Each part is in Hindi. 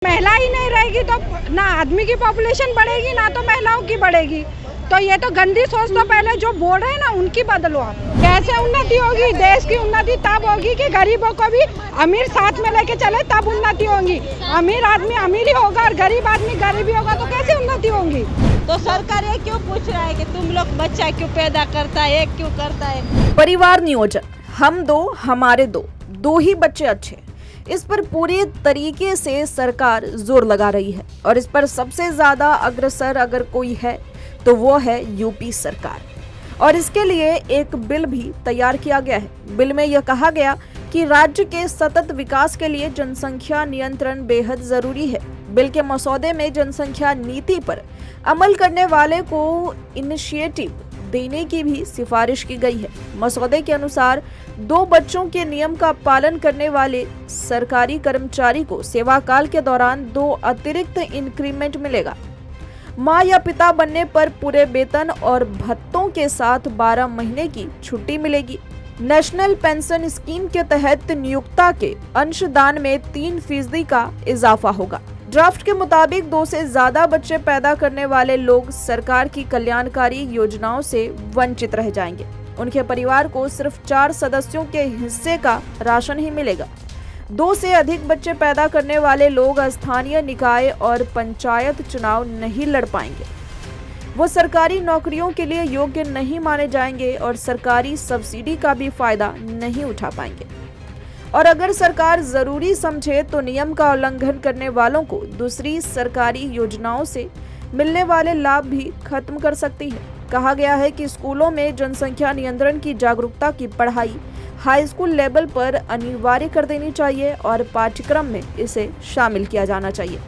महिला ही नहीं रहेगी तो ना आदमी की पॉपुलेशन बढ़ेगी ना तो महिलाओं की बढ़ेगी। तो ये तो गंदी सोच तो पहले जो बोल रहे हैं ना उनकी बदलो आप। कैसे उन्नति होगी? देश की उन्नति तब होगी कि गरीबों को भी अमीर साथ में लेके चले, तब उन्नति होगी। अमीर आदमी अमीर ही होगा और गरीब आदमी गरीब ही होगा, तो कैसे उन्नति होगी? तो सरकार ये क्यों पूछ रहा है कि तुम लोग बच्चा क्यों पैदा करता है, एक क्यों करता है? परिवार नियोजन, हम दो हमारे दो ही बच्चे अच्छे, इस पर पूरी तरीके से सरकार जोर लगा रही है और इस पर सबसे ज्यादा अग्रसर अगर कोई है तो वो है यूपी सरकार। और इसके लिए एक बिल भी तैयार किया गया है। बिल में यह कहा गया कि राज्य के सतत विकास के लिए जनसंख्या नियंत्रण बेहद जरूरी है। बिल के मसौदे में जनसंख्या नीति पर अमल करने वाले को इनिशिएटिव देने की भी सिफारिश की गई है। मसौदे के अनुसार 2 बच्चों के नियम का पालन करने वाले सरकारी कर्मचारी को सेवाकाल के दौरान 2 अतिरिक्त इंक्रीमेंट मिलेगा। मां या पिता बनने पर पूरे वेतन और भत्तों के साथ 12 महीने की छुट्टी मिलेगी। नेशनल पेंशन स्कीम के तहत नियोक्ता के अंशदान में 3% का इजाफा होगा। ड्राफ्ट के मुताबिक 2 से ज्यादा बच्चे पैदा करने वाले लोग सरकार की कल्याणकारी योजनाओं से वंचित रह जाएंगे। उनके परिवार को सिर्फ 4 सदस्यों के हिस्से का राशन ही मिलेगा। 2 से अधिक बच्चे पैदा करने वाले लोग स्थानीय निकाय और पंचायत चुनाव नहीं लड़ पाएंगे। वो सरकारी नौकरियों के लिए योग्य नहीं माने जाएंगे और सरकारी सब्सिडी का भी फायदा नहीं उठा पाएंगे। और अगर सरकार जरूरी समझे तो नियम का उल्लंघन करने वालों को दूसरी सरकारी योजनाओं से मिलने वाले लाभ भी खत्म कर सकती है। कहा गया है कि स्कूलों में जनसंख्या नियंत्रण की जागरूकता की पढ़ाई हाई स्कूल लेवल पर अनिवार्य कर देनी चाहिए और पाठ्यक्रम में इसे शामिल किया जाना चाहिए।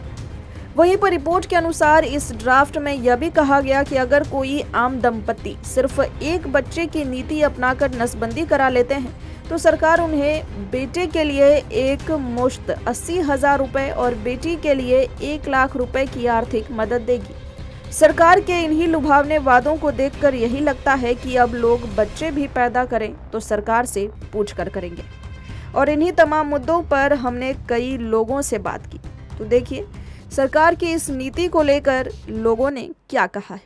वहीं पर रिपोर्ट के अनुसार इस ड्राफ्ट में यह भी कहा गया कि अगर कोई आम दंपति सिर्फ एक बच्चे की नीति अपनाकर नसबंदी करा लेते हैं तो सरकार उन्हें बेटे के लिए एक मुश्त 80,000 रुपए और बेटी के लिए 1 लाख रुपए की आर्थिक मदद देगी। सरकार के इन्हीं लुभावने वादों को देखकर यही लगता है कि अब लोग बच्चे भी पैदा करें तो सरकार से पूछ कर करेंगे। और इन्हीं तमाम मुद्दों पर हमने कई लोगों से बात की, तो देखिए सरकार की इस नीति को लेकर लोगों ने क्या कहा है।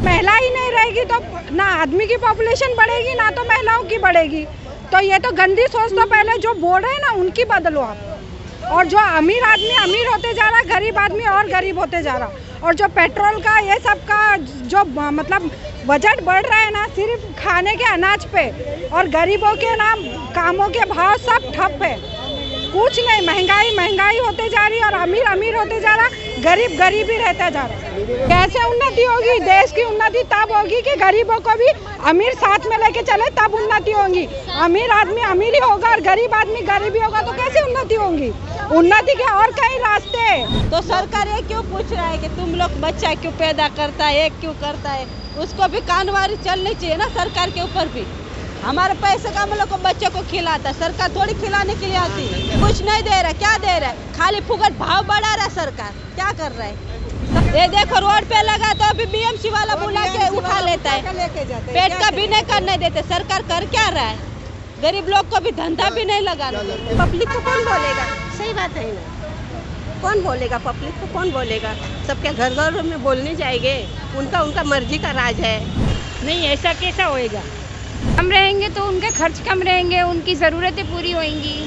महिला ही नहीं रहेगी तो ना आदमी की पॉपुलेशन बढ़ेगी ना तो महिलाओं की बढ़ेगी। तो ये तो गंदी सोच तो पहले जो बोल रहे हैं ना उनकी बदलो आप। और जो अमीर आदमी अमीर होते जा रहा, गरीब आदमी और गरीब होते जा रहा। और जो पेट्रोल का ये सब का जो मतलब बजट बढ़ रहा है ना सिर्फ खाने के अनाज पे, और गरीबों के नाम कामों के भाव सब ठप है, कुछ नहीं। महंगाई होते जा रही है और अमीर होते जा रहा, गरीब गरीब ही रहता जा रहा। कैसे उन्नति होगी? देश की उन्नति तब होगी कि गरीबों को भी अमीर साथ में लेके चले, तब उन्नति होगी। अमीर आदमी अमीर ही होगा और गरीब आदमी गरीब ही होगा, तो कैसे उन्नति होगी? उन्नति के और कई रास्ते हैं। तो सरकार ये क्यों पूछ रहा है कि तुम लोग बच्चा क्यों पैदा करता है, एक क्यों करता है? उसको भी कानवारी चलनी चाहिए ना सरकार के ऊपर भी। हमारे पैसे का हम लोग को बच्चों को खिलाता है, सरकार थोड़ी खिलाने के लिए आती है। कुछ नहीं दे रहा, क्या दे रहा है? खाली फुकट भाव बढ़ा रहा है सरकार, क्या कर रहा है? ये देखो रोड पे लगा तो अभी बीएमसी वाला बुला के उठा लेता है, पेट का भी नहीं करने देते। सरकार कर क्या रहा है? गरीब लोग को भी धंधा भी नहीं लगाना देते। पब्लिक को कौन बोलेगा? सही बात है ना, कौन बोलेगा? पब्लिक को कौन बोलेगा? सबके घर में बोलने जाएंगे, उनका मर्जी का राज है। नहीं, ऐसा कैसा होएगा? कम रहेंगे तो उनके खर्च कम रहेंगे, उनकी ज़रूरतें पूरी होंगी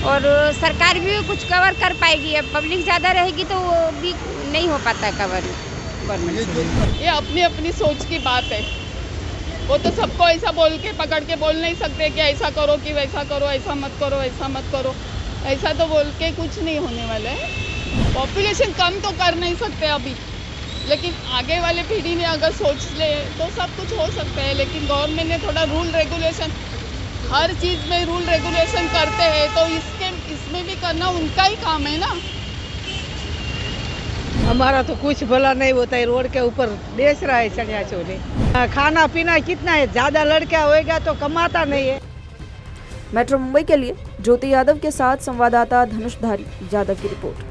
और सरकार भी कुछ कवर कर पाएगी। अब पब्लिक ज़्यादा रहेगी तो वो भी नहीं हो पाता कवर गवर्नमेंट। ये अपनी अपनी सोच की बात है। वो तो सबको ऐसा बोल के पकड़ के बोल नहीं सकते कि ऐसा करो कि वैसा करो, ऐसा मत करो, ऐसा मत करो। ऐसा तो बोल के कुछ नहीं होने वाला है। पॉपुलेशन कम तो कर नहीं सकते अभी, लेकिन आगे वाले पीढ़ी ने अगर सोच ले तो सब कुछ हो सकता है। लेकिन गवर्नमेंट ने थोड़ा रूल रेगुलेशन, हर चीज़ में रूल रेगुलेशन करते हैं, तो इसमें भी करना उनका ही काम है ना। हमारा तो कुछ भला नहीं होता है, रोड के ऊपर बेच रहा है चनिया चोली। खाना पीना कितना है, ज्यादा लड़का होएगा तो कमाता नहीं है। मेट्रो मुंबई के लिए ज्योति यादव के साथ संवाददाता धनुष धारी यादव की रिपोर्ट।